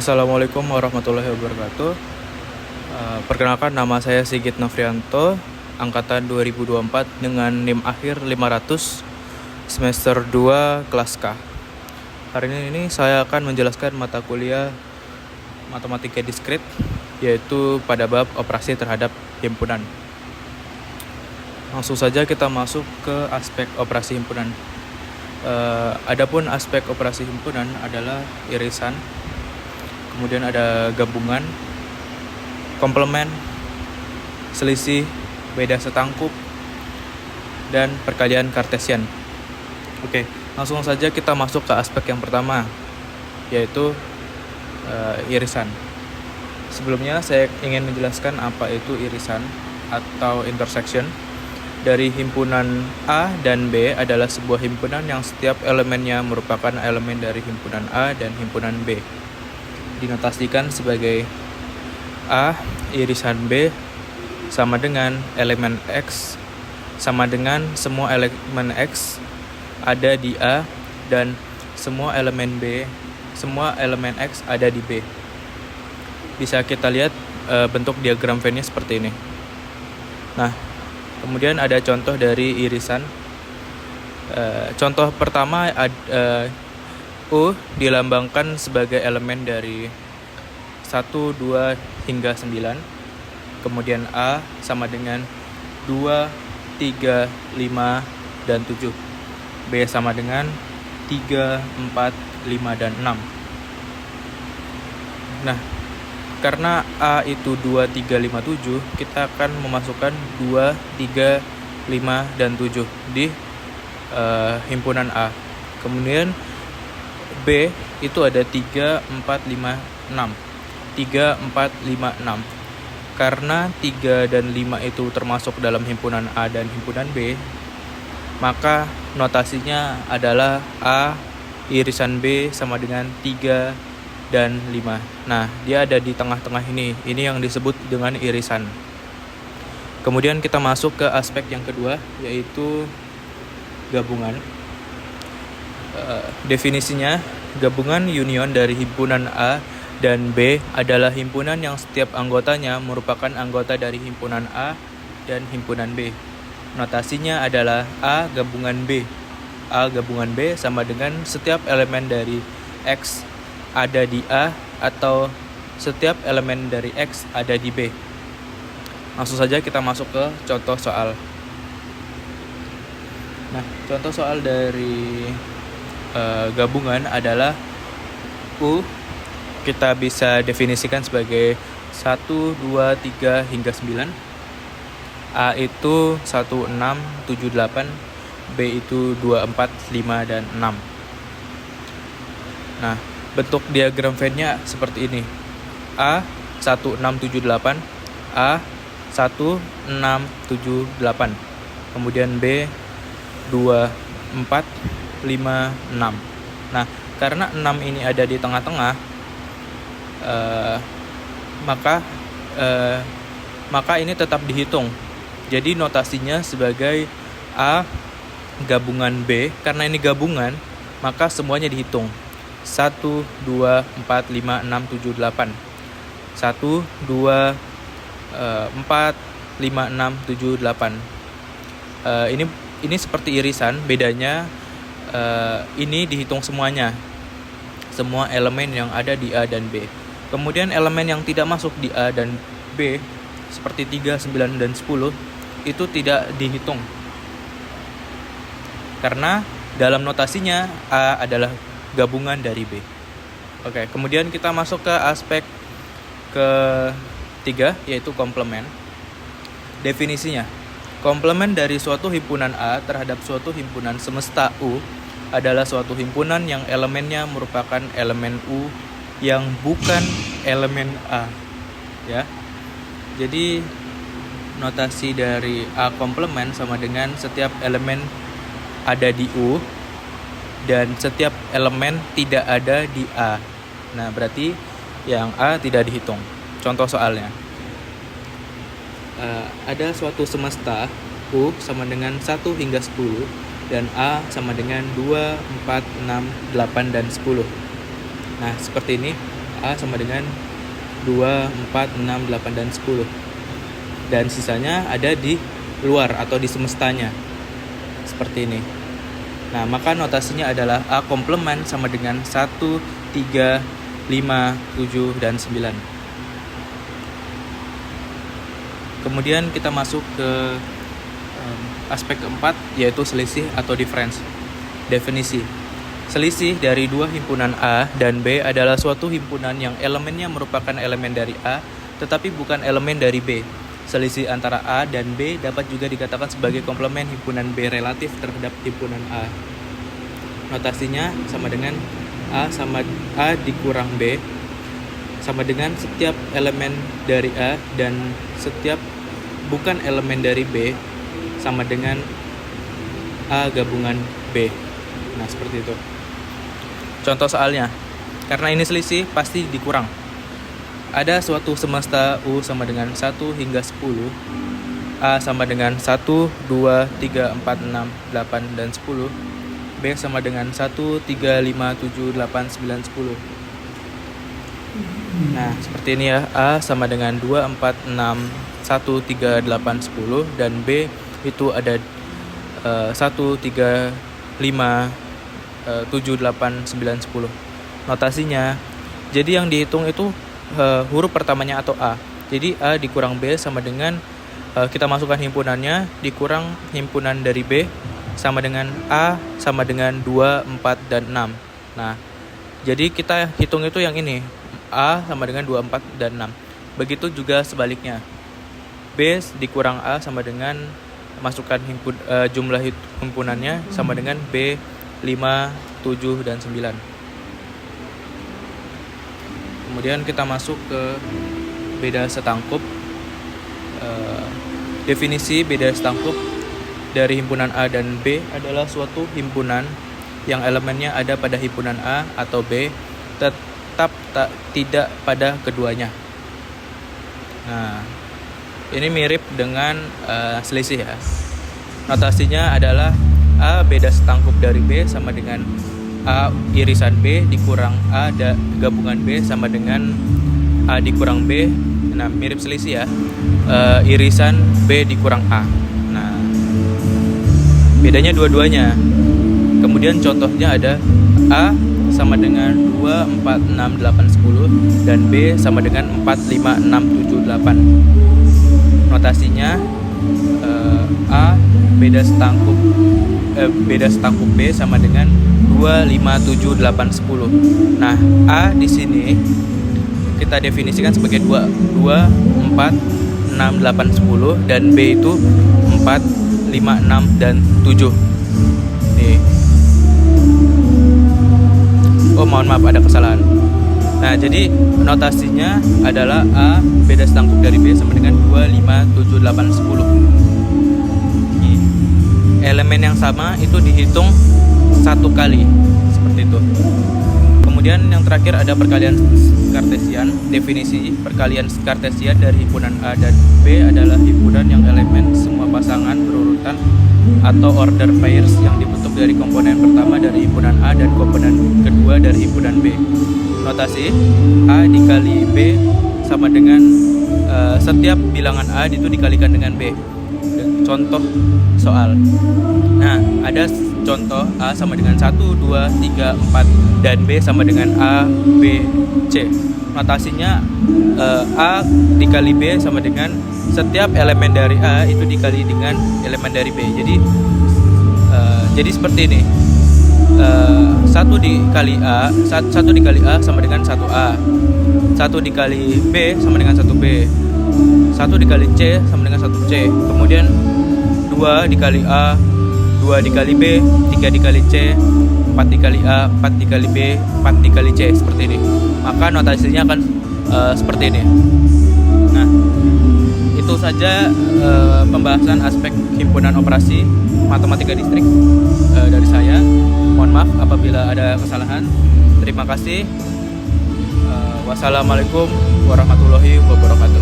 Assalamualaikum warahmatullahi wabarakatuh. Perkenalkan, nama saya Sigit Novrianto, angkatan 2024 dengan NIM akhir 500, semester 2 kelas K. Hari ini saya akan menjelaskan mata kuliah Matematika Diskrit, yaitu pada bab operasi terhadap himpunan. Langsung saja kita masuk ke aspek operasi himpunan. Adapun aspek operasi himpunan adalah irisan, kemudian ada gabungan, komplement, selisih, beda setangkup, dan perkalian Kartesian. Oke, langsung saja kita masuk ke aspek yang pertama, yaitu irisan. Sebelumnya saya ingin menjelaskan apa itu irisan atau intersection. Dari himpunan A dan B adalah sebuah himpunan yang setiap elemennya merupakan elemen dari himpunan A dan himpunan B. Dinotasikan sebagai A irisan B sama dengan elemen X sama dengan semua elemen X ada di A dan semua elemen X ada di B. Bisa kita lihat bentuk diagram Venn-nya seperti ini. Nah, kemudian ada contoh dari irisan. Contoh pertama, U dilambangkan sebagai elemen dari 1, 2, hingga 9. Kemudian A sama dengan 2, 3, 5, dan 7. B sama dengan 3, 4, 5, dan 6. Nah, karena A itu 2, 3, 5, 7, kita akan memasukkan 2, 3, 5, dan 7 di himpunan A. Kemudian B itu ada 3, 4, 5, 6. 3, 4, 5, 6. Karena 3 dan 5 itu termasuk dalam himpunan A dan himpunan B, maka notasinya adalah A irisan B sama dengan 3 dan 5. Nah, dia ada di tengah-tengah ini. Ini yang disebut dengan irisan. Kemudian kita masuk ke aspek yang kedua, yaitu gabungan. Definisinya, gabungan union dari himpunan A dan B adalah himpunan yang setiap anggotanya merupakan anggota dari himpunan A dan himpunan B. Notasinya adalah A gabungan B. A gabungan B sama dengan setiap elemen dari X ada di A atau setiap elemen dari X ada di B. Langsung saja kita masuk ke contoh soal. Nah, contoh soal dari gabungan adalah U kita bisa definisikan sebagai 1, 2, 3, hingga 9. A itu 1, 6, 7, 8. B itu 2, 4, 5, dan 6. Nah, bentuk diagram Venn-nya seperti ini. A 1, 6, 7, 8. A 1, 6, 7, 8. Kemudian B 2, 4, 5, 6. Nah, karena 6 ini ada di tengah-tengah, maka ini tetap dihitung. Jadi notasinya sebagai A gabungan B. Karena ini gabungan, maka semuanya dihitung. 1, 2, 4, 5, 6, 7, 8. 1, 2, 4, 5, 6, 7, 8. Ini seperti irisan, bedanya ini dihitung semuanya. Semua elemen yang ada di A dan B. Kemudian elemen yang tidak masuk di A dan B seperti 3, 9, dan 10 itu tidak dihitung. Karena dalam notasinya A adalah gabungan dari B. Oke, kemudian kita masuk ke aspek ketiga, yaitu komplement. Definisinya, komplement dari suatu himpunan A terhadap suatu himpunan semesta U adalah suatu himpunan yang elemennya merupakan elemen U yang bukan elemen A. Ya. Jadi notasi dari A komplement sama dengan setiap elemen ada di U dan setiap elemen tidak ada di A. Nah, berarti yang A tidak dihitung. Contoh soalnya. Ada suatu semesta U sama dengan 1 hingga 10 dan A sama dengan 2, 4, 6, 8, dan 10. Nah, seperti ini. A sama dengan 2, 4, 6, 8, dan 10. Dan sisanya ada di luar atau di semestanya. Seperti ini. Nah, maka notasinya adalah A komplement sama dengan 1, 3, 5, 7, dan 9. Kemudian kita masuk ke aspek keempat, yaitu selisih atau difference. Definisi. Selisih dari dua himpunan A dan B adalah suatu himpunan yang elemennya merupakan elemen dari A, tetapi bukan elemen dari B. Selisih antara A dan B dapat juga dikatakan sebagai komplement himpunan B relatif terhadap himpunan A. Notasinya sama dengan A sama A dikurang B sama dengan setiap elemen dari A dan setiap bukan elemen dari B sama dengan A gabungan B. Nah, seperti itu. Contoh soalnya, karena ini selisih pasti dikurang. Ada suatu semesta U sama dengan 1 hingga 10, A sama dengan 1, 2, 3, 4, 6, 8, dan 10, B sama dengan 1, 3, 5, 7, 8, 9, 10. Nah, seperti ini ya. A sama dengan 2, 4, 6, 1, 3, 8, 10, dan B itu ada 1, 3, 5, 7, 8, 9, 10. Notasinya, jadi yang dihitung itu huruf pertamanya atau A. Jadi A dikurang B sama dengan kita masukkan himpunannya dikurang himpunan dari B sama dengan A sama dengan 2, 4, dan 6. Nah, jadi kita hitung itu yang ini, A sama dengan 2, 4, dan 6. Begitu juga sebaliknya, B dikurang A sama dengan masukkan jumlah himpunannya sama dengan B 5, 7, dan 9. Kemudian kita masuk ke beda setangkup. Definisi beda setangkup dari himpunan A dan B adalah suatu himpunan yang elemennya ada pada himpunan A atau B tetap tidak pada keduanya. Nah, ini mirip dengan selisih ya. Notasinya adalah A beda setangkup dari B sama dengan A irisan B dikurang A gabungan B sama dengan A dikurang B. Nah, mirip selisih ya. Irisan B dikurang A. Nah, bedanya dua-duanya. Kemudian contohnya ada A sama dengan 2, 4, 6, 8, 10 dan B sama dengan 4, 5, 6, 7, 8. Notasinya A beda setangkup B sama dengan 2, 5, 7, 8, 10. Nah, A di sini kita definisikan sebagai 2, 4, 6, 8, 10 dan B itu 4, 5, 6, dan 7. Nih. Oh, mohon maaf ada kesalahan. Nah, jadi notasinya adalah A beda setangkup dari B sama dengan 2, 5, 7, 8, 10. Elemen yang sama itu dihitung satu kali, seperti itu. Kemudian yang terakhir ada perkalian kartesian. Definisi perkalian kartesian dari himpunan A dan B adalah himpunan yang elemen semua pasangan berurutan atau order pairs yang dibentuk dari komponen pertama dari himpunan A dan komponen kedua dari himpunan B. Notasi A dikali B sama dengan setiap bilangan A itu dikalikan dengan B. Contoh soal. Nah, ada contoh A sama dengan 1, 2, 3, 4 dan B sama dengan A, B, C. Notasinya A dikali B sama dengan setiap elemen dari A itu dikali dengan elemen dari B. Jadi seperti ini. 1 dikali A sama dengan 1A. 1 dikali B sama dengan 1B. 1 dikali C sama dengan 1C. Kemudian 2 dikali A, 2 dikali B, 3 dikali C, 4 dikali A, 4 dikali B, 4 dikali C, seperti ini. Maka notasinya akan seperti ini. Nah, itu saja pembahasan aspek himpunan operasi matematika distrik dari saya. Mohon maaf apabila ada kesalahan. Terima kasih. Wassalamualaikum warahmatullahi wabarakatuh.